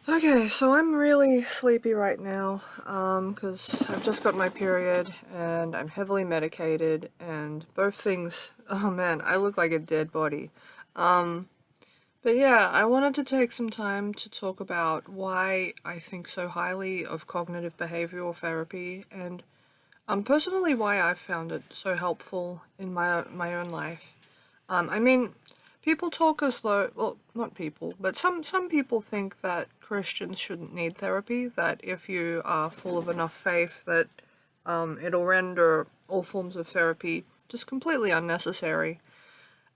Okay, so I'm really sleepy right now, because I've just got my period and I'm heavily medicated and both things, oh man, I look like a dead body. Um, but yeah, I wanted to take some time to talk about why I think so highly of cognitive behavioral therapy and personally why I've found it so helpful in my own life. I mean, people talk as though, well, not people, but some people think that Christians shouldn't need therapy, that if you are full of enough faith that it'll render all forms of therapy just completely unnecessary.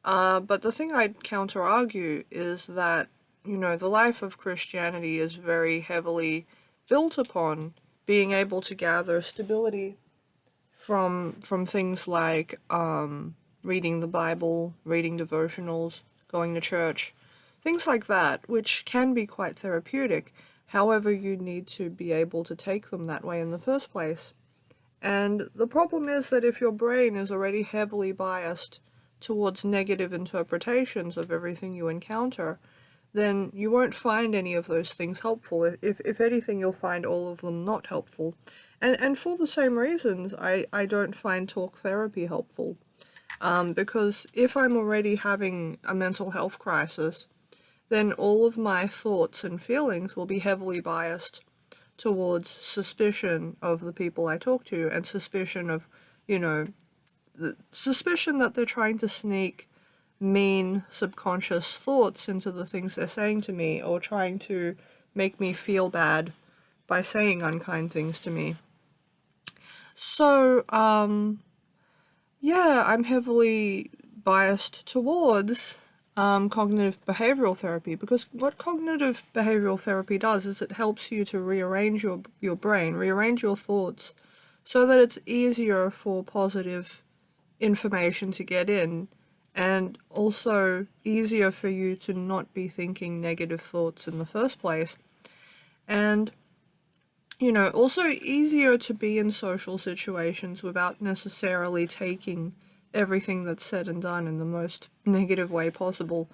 But the thing I'd counter argue is that, the life of Christianity is very heavily built upon being able to gather stability from things like reading the Bible, reading devotionals, going to church, things like that, which can be quite therapeutic. However, you need to be able to take them that way in the first place. And the problem is that if your brain is already heavily biased towards negative interpretations of everything you encounter, then you won't find any of those things helpful. If anything, you'll find all of them not helpful. And for the same reasons, I don't find talk therapy helpful. Because if I'm already having a mental health crisis, then all of my thoughts and feelings will be heavily biased towards suspicion of the people I talk to and suspicion of, you know, the suspicion that they're trying to sneak mean subconscious thoughts into the things they're saying to me or trying to make me feel bad by saying unkind things to me. So, yeah, I'm heavily biased towards cognitive behavioral therapy because what cognitive behavioral therapy does is it helps you to rearrange your brain, rearrange your thoughts so that it's easier for positive information to get in and also easier for you to not be thinking negative thoughts in the first place. And also easier to be in social situations without necessarily taking everything that's said and done in the most negative way possible.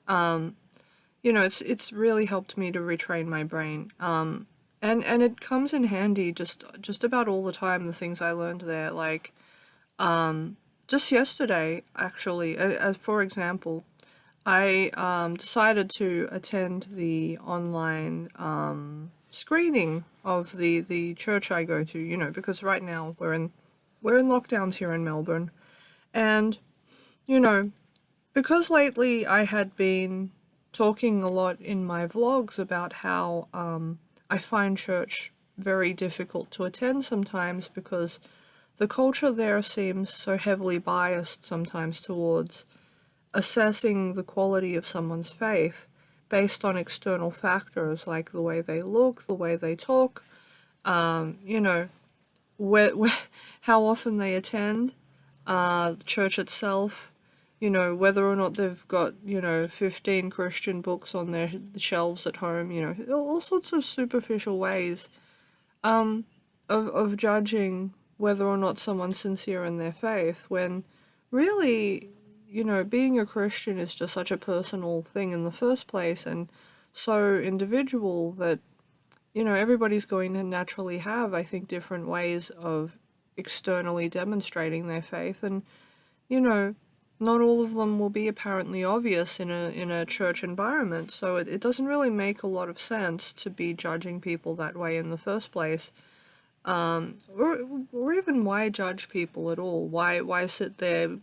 Um, it's really helped me to retrain my brain. And it comes in handy just about all the time. The things I learned there, like just yesterday, actually. For example, I decided to attend the online screening of the church I go to. Because right now we're in lockdowns here in Melbourne, and you know, because lately I had been talking a lot in my vlogs about how I find church very difficult to attend sometimes because the culture there seems so heavily biased sometimes towards assessing the quality of someone's faith based on external factors like the way they look, the way they talk, um, you know, where how often they attend, the church itself, whether or not they've got, 15 Christian books on their shelves at home, all sorts of superficial ways um, of judging whether or not someone's sincere in their faith when really, being a Christian is just such a personal thing in the first place and so individual that, everybody's going to naturally have, I think, different ways of externally demonstrating their faith. And, you know, not all of them will be apparently obvious in a church environment. So it doesn't really make a lot of sense to be judging people that way in the first place. Or even why judge people at all? Why sit there,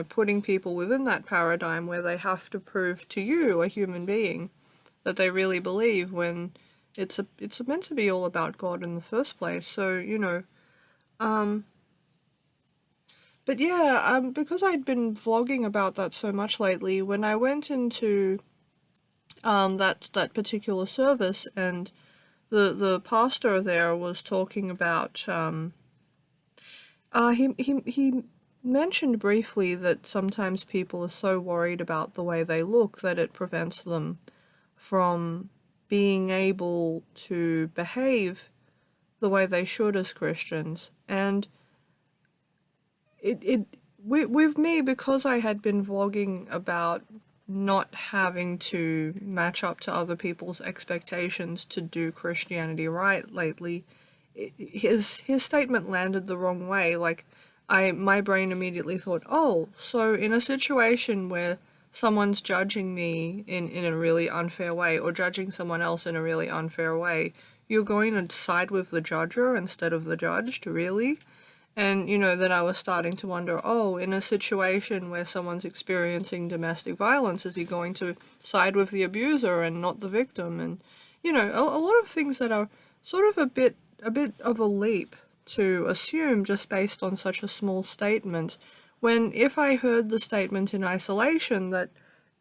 putting people within that paradigm where they have to prove to you, a human being, that they really believe when it's meant to be all about God in the first place. So, um, but yeah, because I'd been vlogging about that so much lately, when I went into that particular service and the pastor there was talking about he mentioned briefly that sometimes people are so worried about the way they look that it prevents them from being able to behave the way they should as Christians. And with me, because I had been vlogging about not having to match up to other people's expectations to do Christianity right lately, his statement landed the wrong way. Like, my brain immediately thought, oh, so in a situation where someone's judging me in a really unfair way, or judging someone else in a really unfair way, you're going to side with the judger instead of the judged, really? And, then I was starting to wonder, oh, in a situation where someone's experiencing domestic violence, is he going to side with the abuser and not the victim? And, a lot of things that are sort of a bit of a leap to assume just based on such a small statement, when if I heard the statement in isolation that,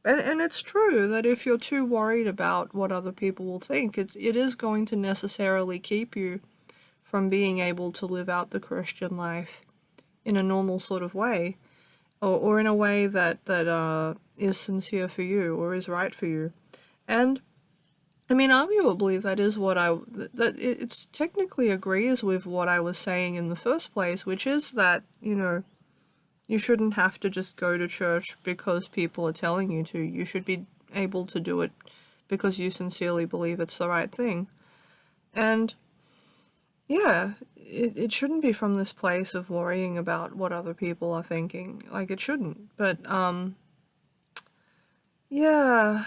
and it's true that if you're too worried about what other people will think, it is going to necessarily keep you from being able to live out the Christian life in a normal sort of way, or in a way that is sincere for you or is right for you. And I mean, arguably, that is what it's technically agrees with what I was saying in the first place, which is that, you shouldn't have to just go to church because people are telling you to. You should be able to do it because you sincerely believe it's the right thing. And yeah, it shouldn't be from this place of worrying about what other people are thinking. Like, it shouldn't. But, yeah,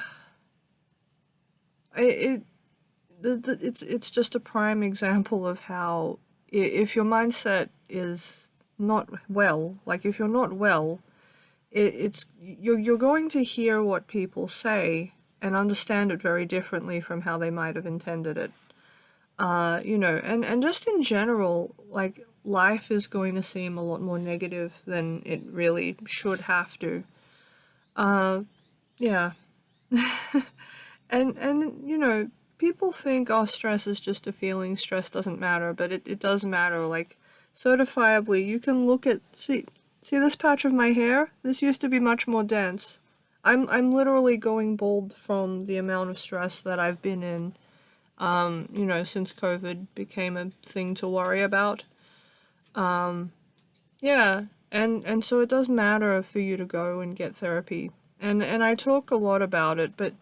it's just a prime example of how if your mindset is not well, like if you're not well, you're going to hear what people say and understand it very differently from how they might have intended it. And just in general, like, life is going to seem a lot more negative than it really should have to. Yeah. And people think, oh, stress is just a feeling, stress doesn't matter, but it does matter. Like, certifiably, you can look at, see this patch of my hair? This used to be much more dense. I'm literally going bald from the amount of stress that I've been in, since COVID became a thing to worry about. Yeah, and so it does matter for you to go and get therapy. And I talk a lot about it, but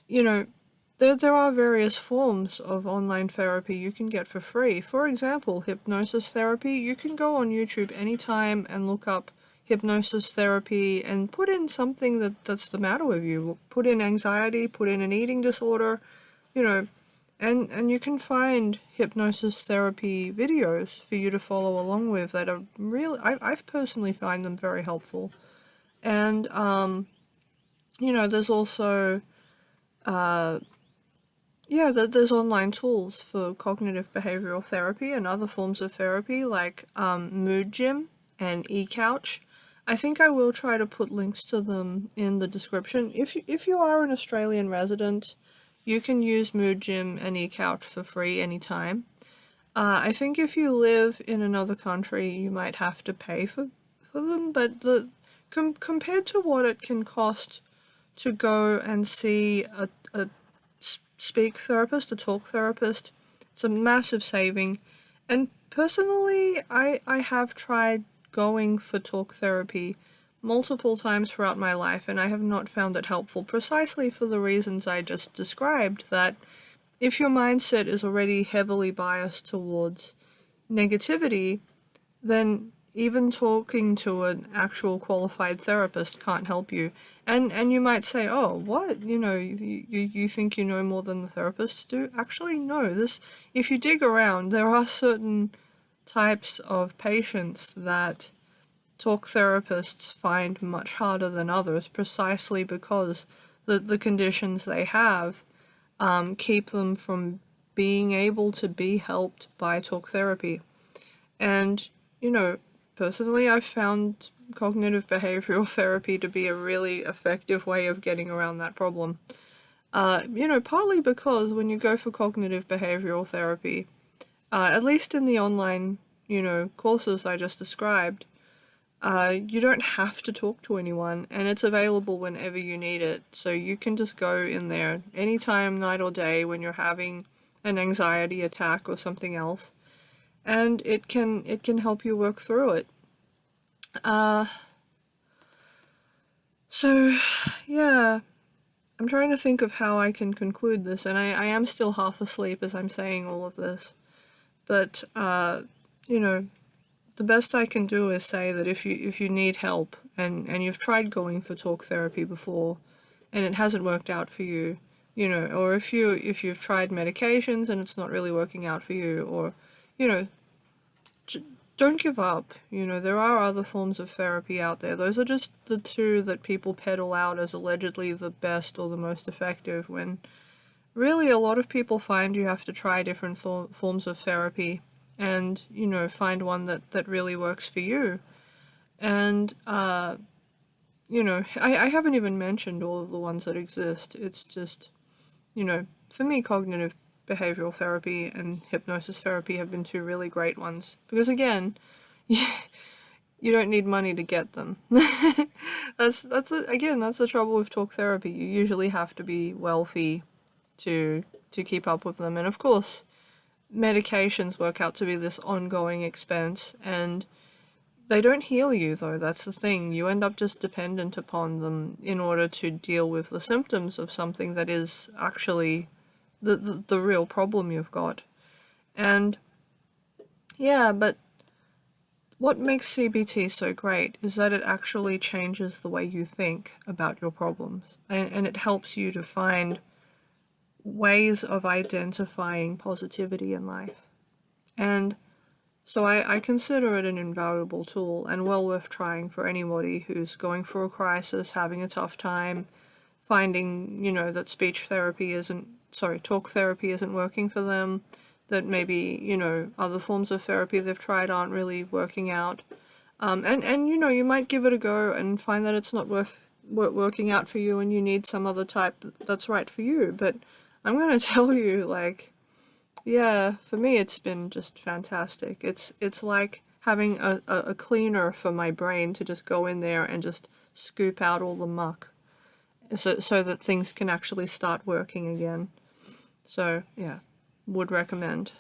there are various forms of online therapy you can get for free. For example, hypnosis therapy. You can go on YouTube anytime and look up hypnosis therapy and put in something that's the matter with you. Put in anxiety, put in an eating disorder, and you can find hypnosis therapy videos for you to follow along with that are really, I've personally find them very helpful. And, there's also, there's online tools for cognitive behavioral therapy and other forms of therapy like Mood Gym and eCouch. I think I will try to put links to them in the description. If you are an Australian resident, you can use Mood Gym and eCouch for free anytime. I think if you live in another country, you might have to pay for them, but compared to what it can cost to go and see a speak therapist, a talk therapist, it's a massive saving. And personally, I have tried going for talk therapy multiple times throughout my life, and I have not found it helpful, precisely for the reasons I just described, that if your mindset is already heavily biased towards negativity, then even talking to an actual qualified therapist can't help you. And you might say, oh, what? You think you know more than the therapists do? Actually, no. If you dig around, there are certain types of patients that talk therapists find much harder than others, precisely because the conditions they have keep them from being able to be helped by talk therapy. And, personally, I've found cognitive behavioral therapy to be a really effective way of getting around that problem. Partly because when you go for cognitive behavioral therapy, at least in the online, courses I just described, you don't have to talk to anyone, and it's available whenever you need it. So you can just go in there anytime, night or day, when you're having an anxiety attack or something else, and it can help you work through it. So, yeah, I'm trying to think of how I can conclude this, and I am still half asleep as I'm saying all of this. But, you know, the best I can do is say that if you need help and you've tried going for talk therapy before and it hasn't worked out for you, or if you've tried medications and it's not really working out for you, or, you know, don't give up. There are other forms of therapy out there. Those are just the two that people peddle out as allegedly the best or the most effective, when really a lot of people find you have to try different forms of therapy and, find one that really works for you. And, I haven't even mentioned all of the ones that exist. It's just, for me, cognitive behavioral therapy and hypnosis therapy have been two really great ones. Because again, you don't need money to get them. That's the trouble with talk therapy. You usually have to be wealthy to keep up with them. And of course, medications work out to be this ongoing expense, and they don't heal you, though. That's the thing. You end up just dependent upon them in order to deal with the symptoms of something that is actually the real problem you've got. And yeah, but what makes CBT so great is that it actually changes the way you think about your problems, and it helps you to find ways of identifying positivity in life. And so I consider it an invaluable tool and well worth trying for anybody who's going through a crisis, having a tough time, finding, that talk therapy isn't working for them, that maybe, other forms of therapy they've tried aren't really working out. And you might give it a go and find that it's not working out for you and you need some other type that's right for you. But I'm going to tell you, like, yeah, for me it's been just fantastic. It's like having a cleaner for my brain to just go in there and just scoop out all the muck so that things can actually start working again. So, yeah, would recommend.